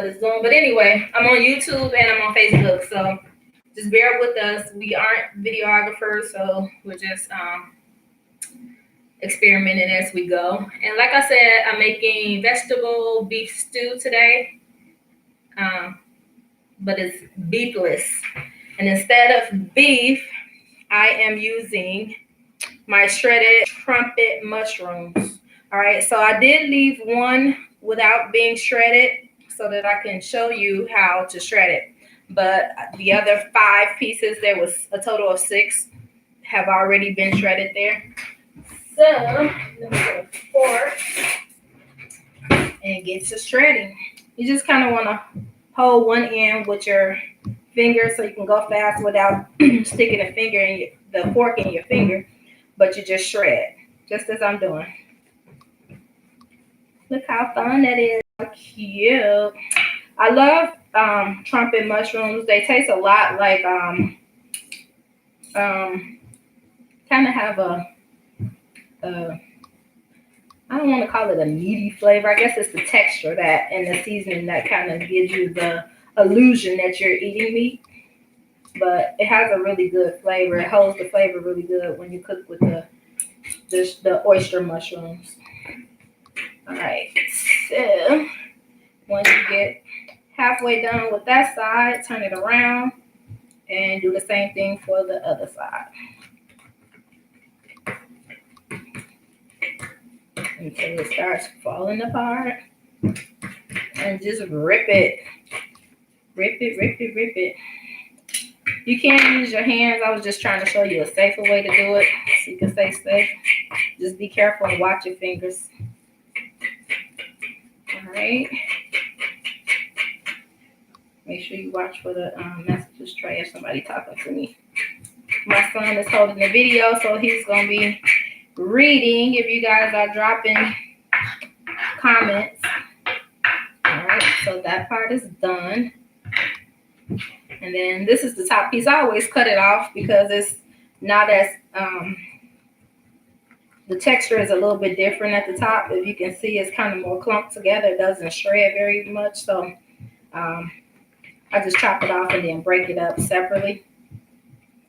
it's doing. But anyway, I'm on YouTube and I'm on Facebook, so just bear with us. We aren't videographers, so we're just experimenting as we go. And like I said, I'm making vegetable beef stew today, um, but it's beefless. And instead of beef, I am using my shredded trumpet mushrooms. All right, so I did leave one without being shredded so that I can show you how to shred it. But the other 5 pieces, there was a total of 6, have already been shredded there. So let me get a fork and get to shredding. You just kind of want to hold one end with your finger so you can go fast without sticking the fork in your finger, but you just shred, just as I'm doing. Look how fun that is. How cute. I love trumpet mushrooms. They taste a lot like kind of have a I don't want to call it a meaty flavor. I guess it's the texture that and the seasoning that kind of gives you the illusion that you're eating meat. But it has a really good flavor. It holds the flavor really good when you cook with the oyster mushrooms. All right. So once you get halfway done with that side, turn it around and do the same thing for the other side. Until it starts falling apart. And just rip it. Rip it, rip it, rip it. You can't use your hands. I was just trying to show you a safer way to do it so you can stay safe. Just be careful and watch your fingers. All right. Make sure you watch for the messages tray if somebody talking to me. My son is holding the video, so he's going to be reading if you guys are dropping comments. All right, so that part is done. And then this is the top piece. I always cut it off because it's not as, the texture is a little bit different at the top. If you can see, it's kind of more clumped together. It doesn't shred very much. So I just chop it off and then break it up separately.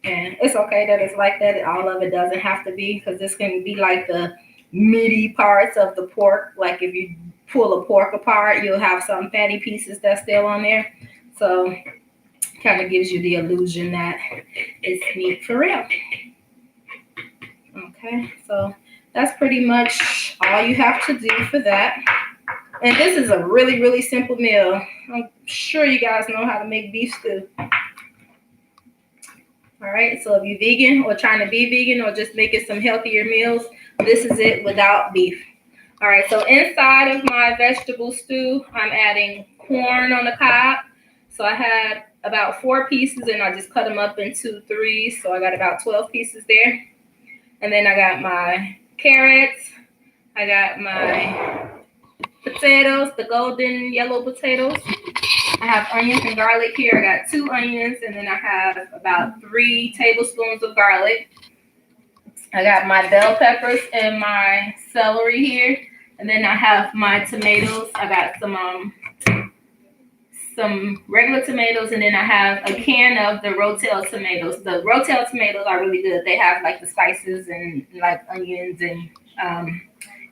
And it's okay that it's like that. All of it doesn't have to be, because this can be like the meaty parts of the pork. Like if you pull a pork apart, you'll have some fatty pieces that's still on there. So kind of gives you the illusion that it's meat for real. Okay, so that's pretty much all you have to do for that. And this is a really, really simple meal. I'm sure you guys know how to make beef stew. All right, so if you're vegan or trying to be vegan or just making some healthier meals, this is it without beef. All right, so inside of my vegetable stew, I'm adding corn on the cob. So I had about 4 pieces and I just cut them up into 3. So I got about 12 pieces there. And then I got my carrots. I got my potatoes, the golden yellow potatoes. I have onions and garlic here. I got 2 onions, and then I have about 3 tablespoons of garlic. I got my bell peppers and my celery here. And then I have my tomatoes. I got some regular tomatoes, and then I have a can of the Rotel tomatoes. The Rotel tomatoes are really good. They have like the spices and like onions and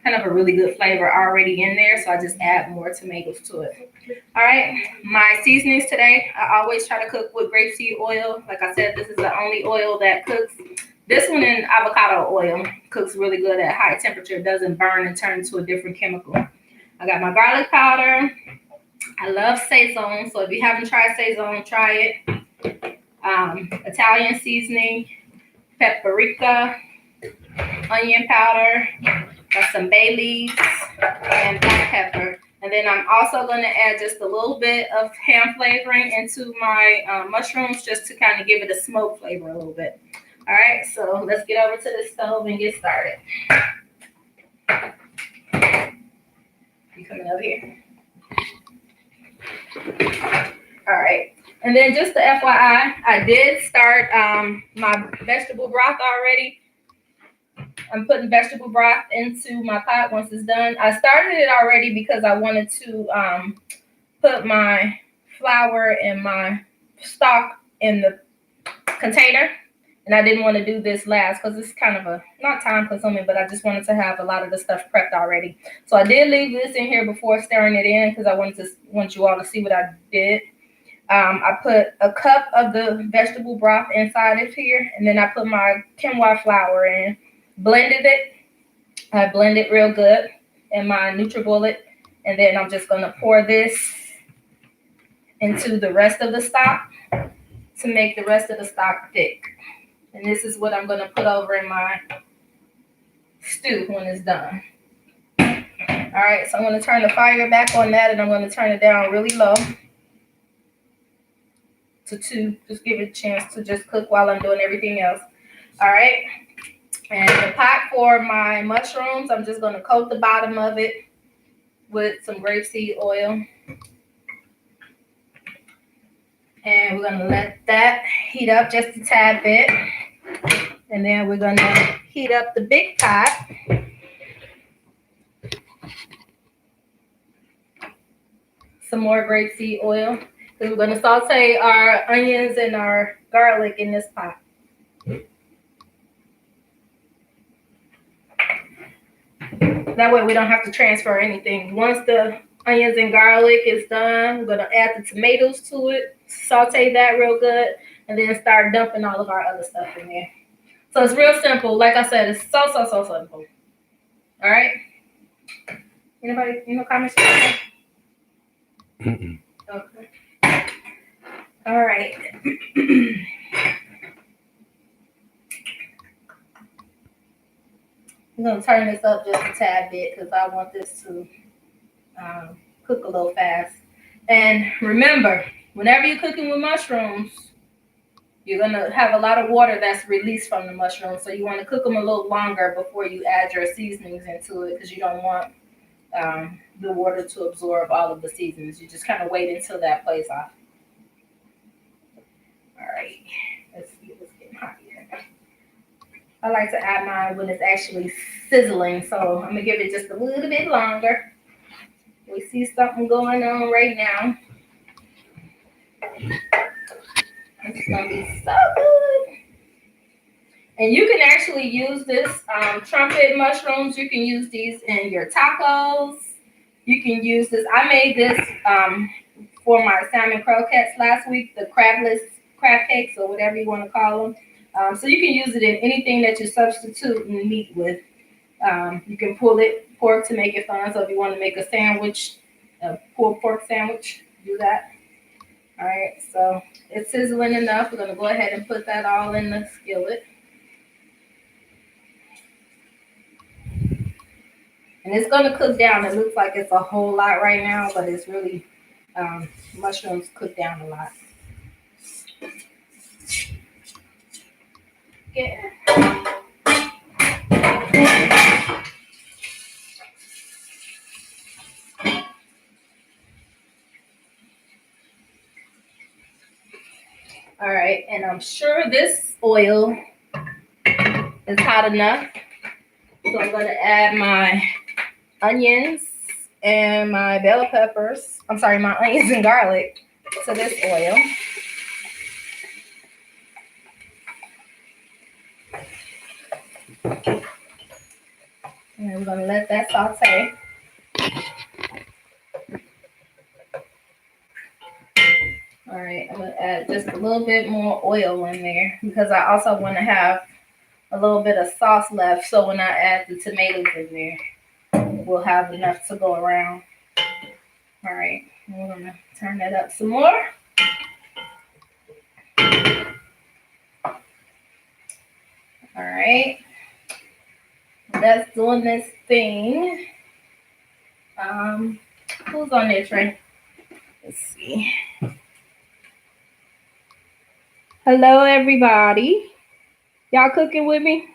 kind of a really good flavor already in there. So I just add more tomatoes to it. All right, my seasonings today, I always try to cook with grapeseed oil. Like I said, this is the only oil that cooks. This one in avocado oil cooks really good at high temperature. It doesn't burn and turn into a different chemical. I got my garlic powder. I love Sazon, so if you haven't tried Sazon, try it. Italian seasoning, paprika, onion powder, got some bay leaves, and black pepper. And then I'm also going to add just a little bit of ham flavoring into my mushrooms just to kind of give it a smoke flavor a little bit. All right, so let's get over to the stove and get started. You coming over here? All right, and then just the FYI, I did start my vegetable broth already. I'm putting vegetable broth into my pot once it's done. I started it already because I wanted to put my flour and my stock in the container. And I didn't want to do this last because it's kind of not time consuming, but I just wanted to have a lot of the stuff prepped already. So I did leave this in here before stirring it in because I want you all to see what I did. I put a cup of the vegetable broth inside of here, and then I put my quinoa flour in, blended it. I blended real good in my NutriBullet, and then I'm just gonna pour this into the rest of the stock to make the rest of the stock thick. And this is what I'm gonna put over in my stew when it's done. All right, so I'm gonna turn the fire back on that, and I'm gonna turn it down really low to 2. Just give it a chance to just cook while I'm doing everything else. All right, and the pot for my mushrooms, I'm just gonna coat the bottom of it with some grapeseed oil. And we're gonna let that heat up just a tad bit. And then we're gonna heat up the big pot. Some more grapeseed oil. Because we're gonna saute our onions and our garlic in this pot. That way we don't have to transfer anything. Once the onions and garlic is done, we're gonna add the tomatoes to it, saute that real good, and then start dumping all of our other stuff in there. So it's real simple. Like I said, it's so simple. All right. Anybody, comments? Okay. All right. I'm gonna turn this up just a tad bit because I want this to cook a little fast. And remember, whenever you're cooking with mushrooms, you're gonna have a lot of water that's released from the mushrooms. So you want to cook them a little longer before you add your seasonings into it because you don't want the water to absorb all of the seasonings. You just kind of wait until that plays off. All right, let's see what's getting hot here. I like to add mine when it's actually sizzling, so I'm gonna give it just a little bit longer. We see something going on right now. It's gonna be so good. And you can actually use this trumpet mushrooms. You can use these in your tacos. You can use this. I made this for my salmon croquettes last week, the crab cakes or whatever you want to call them. So you can use it in anything that you substitute meat with. You can pull it pork to make it fun. So if you want to make a sandwich, a pulled pork sandwich, do that. All right, so it's sizzling enough. We're going to go ahead and put that all in the skillet. And it's going to cook down. It looks like it's a whole lot right now, but it's really, mushrooms cook down a lot. Yeah. All right, and I'm sure this oil is hot enough. So I'm going to add my onions and my bell peppers. I'm sorry, my onions and garlic to this oil. And we're going to let that saute. All right, I'm going to add just a little bit more oil in there because I also want to have a little bit of sauce left. So when I add the tomatoes in there, we'll have enough to go around. All right, we're going to turn that up some more. All right, that's doing this thing. Who's on there, Trey? Let's see. Hello, everybody. Y'all cooking with me?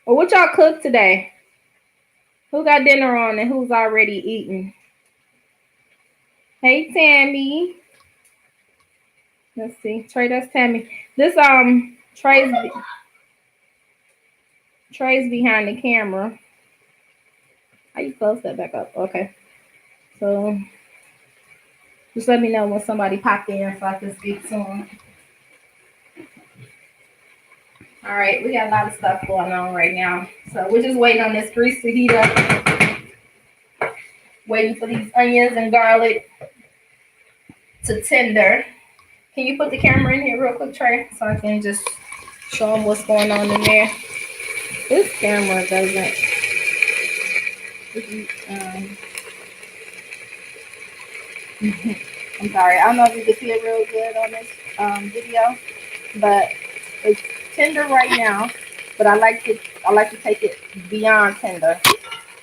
Or what y'all cook today? Who got dinner on and who's already eating? Hey, Tammy. Let's see. Trey, that's Tammy. This Trey's behind the camera. How you close that back up? Okay. So Just let me know when somebody popped in so I can speak to them. All right, we got a lot of stuff going on right now. So we're just waiting on this grease to heat up. Waiting for these onions and garlic to tender. Can you put the camera in here real quick, Trey, so I can just show them what's going on in there? This camera doesn't. I'm sorry. I don't know if you can see it real good on this video, but it's tender right now. But I like to take it beyond tender.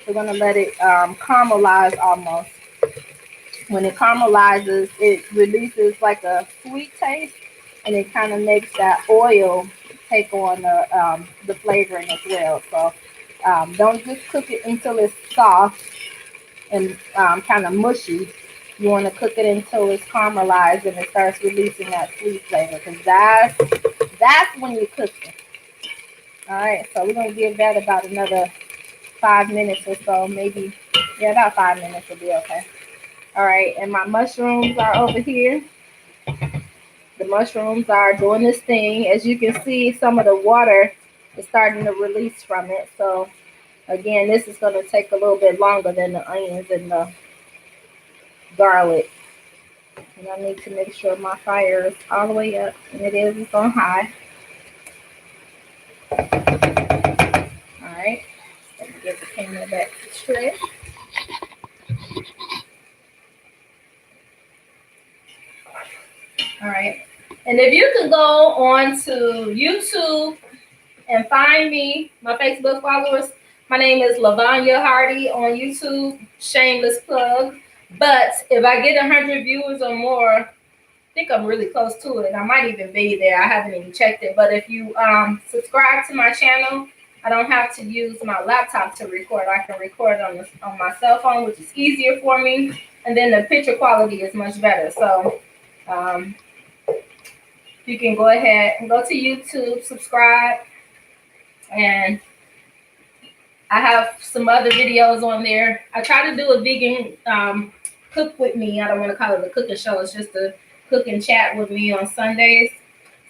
We're gonna let it caramelize almost. When it caramelizes, it releases like a sweet taste, and it kind of makes that oil take on the flavoring as well. So don't just cook it until it's soft and kind of mushy. You want to cook it until it's caramelized and it starts releasing that sweet flavor, because that's when you're cooking. All right, so we're gonna give that about another 5 minutes or so, maybe. Yeah, about 5 minutes will be okay. All right, and my mushrooms are over here. The mushrooms are doing this thing. As you can see, some of the water is starting to release from it. So again, this is going to take a little bit longer than the onions and the garlic. And I need to make sure my fire is all the way up, and it is. It's on high. All right, let me get the camera back to straight. All right, and if you can go on to YouTube and find me, my Facebook followers, my name is Lavanya Hardy on YouTube. Shameless plug. But if I get 100 viewers or more, I think I'm really close to it. I might even be there. I haven't even checked it. But if you subscribe to my channel, I don't have to use my laptop to record. I can record on my cell phone, which is easier for me. And then the picture quality is much better. So you can go ahead and go to YouTube, subscribe, and I have some other videos on there. I try to do a vegan cook with me. I don't want to call it a cooking show. It's just a cook and chat with me on Sundays.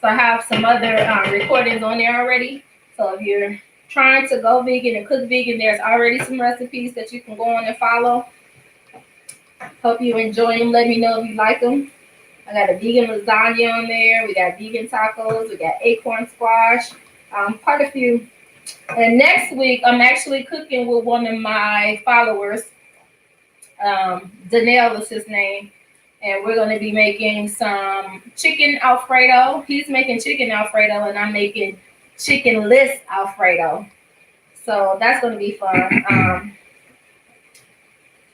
So I have some other recordings on there already. So if you're trying to go vegan and cook vegan, there's already some recipes that you can go on and follow. Hope you enjoy them. Let me know if you like them. I got a vegan lasagna on there. We got vegan tacos. We got acorn squash. Quite a few. And next week, I'm actually cooking with one of my followers. Danelle is his name. And we're going to be making some chicken Alfredo. He's making chicken Alfredo, and I'm making chickenless Alfredo. So that's going to be fun.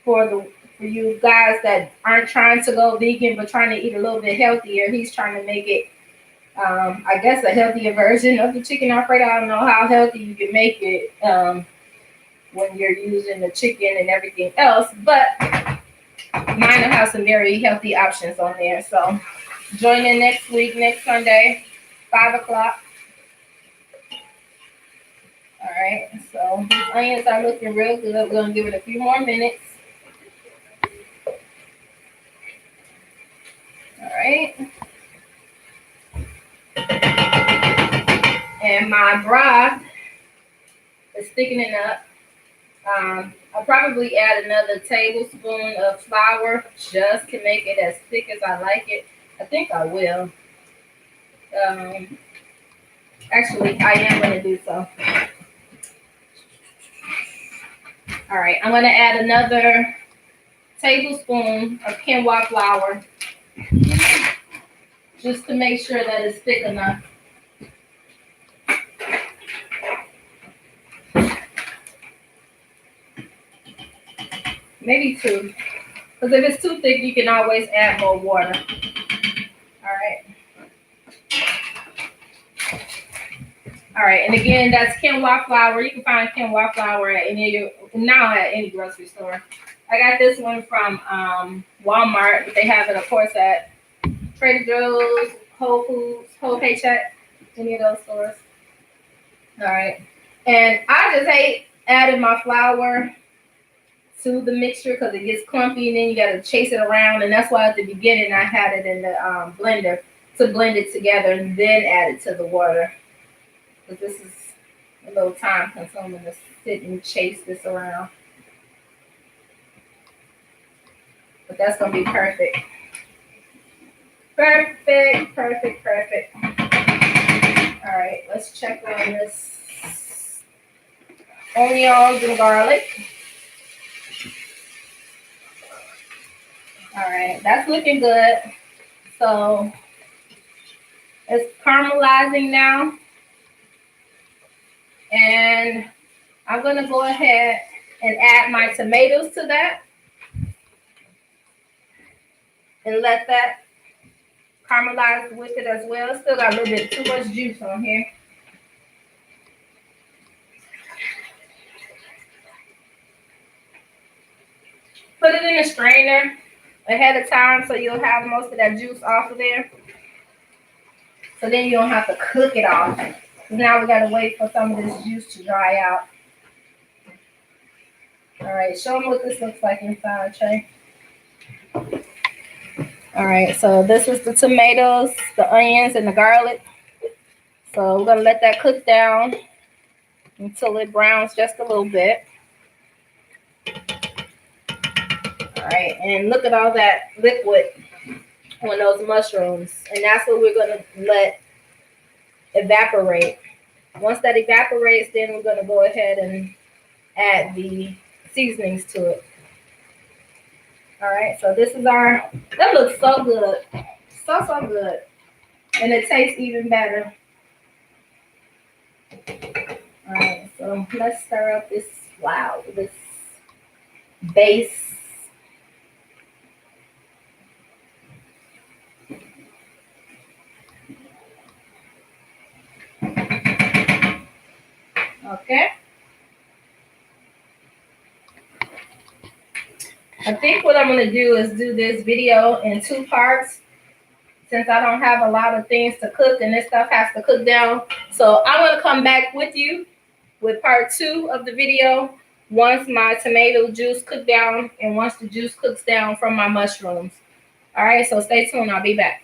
For you guys that aren't trying to go vegan but trying to eat a little bit healthier, he's trying to make it, I guess, a healthier version of the chicken Alfredo. I don't know how healthy you can make it when you're using the chicken and everything else, but mine will have some very healthy options on there. So join in next week, next Sunday, 5 o'clock. All right, so these onions are looking real good. We're going to give it a few more minutes. All right. And my broth is thickening up. I'll probably add another tablespoon of flour just to make it as thick as I like it. I think I will. Actually, I am going to do so. All right, I'm going to add another tablespoon of quinoa flour just to make sure that it's thick enough. Maybe 2. Because if it's too thick, you can always add more water. All right. All right, and again, that's quinoa flour. You can find quinoa flour at any grocery store. I got this one from Walmart, but they have it, of course, at Trader Joe's, Whole Foods, Whole Paycheck, any of those stores. All right, and I just hate adding my flour to the mixture because it gets clumpy, and then you got to chase it around. And that's why at the beginning I had it in the blender to blend it together and then add it to the water. Because this is a little time consuming to sit and chase this around. But that's going to be perfect. Perfect, perfect, perfect. All right, let's check on this onions and garlic. All right, that's looking good. So it's caramelizing now. And I'm going to go ahead and add my tomatoes to that. And let that caramelize with it as well. Still got a little bit too much juice on here. Put it in a strainer ahead of time so you'll have most of that juice off of there. So then you don't have to cook it off. Now we got to wait for some of this juice to dry out. All right, show them what this looks like inside, Trey. All right, so this is the tomatoes, the onions, and the garlic. So we're going to let that cook down until it browns just a little bit. All right, and look at all that liquid on those mushrooms. And that's what we're going to let evaporate. Once that evaporates, then we're going to go ahead and add the seasonings to it. All right, so this is our, that looks so good. So good. And it tastes even better. All right, so let's stir up this flour, this base. Okay. I think what I'm going to do is do this video in 2 parts since I don't have a lot of things to cook and this stuff has to cook down. So I'm going to come back with you with part 2 of the video once my tomato juice cooked down and once the juice cooks down from my mushrooms. All right, so stay tuned. I'll be back.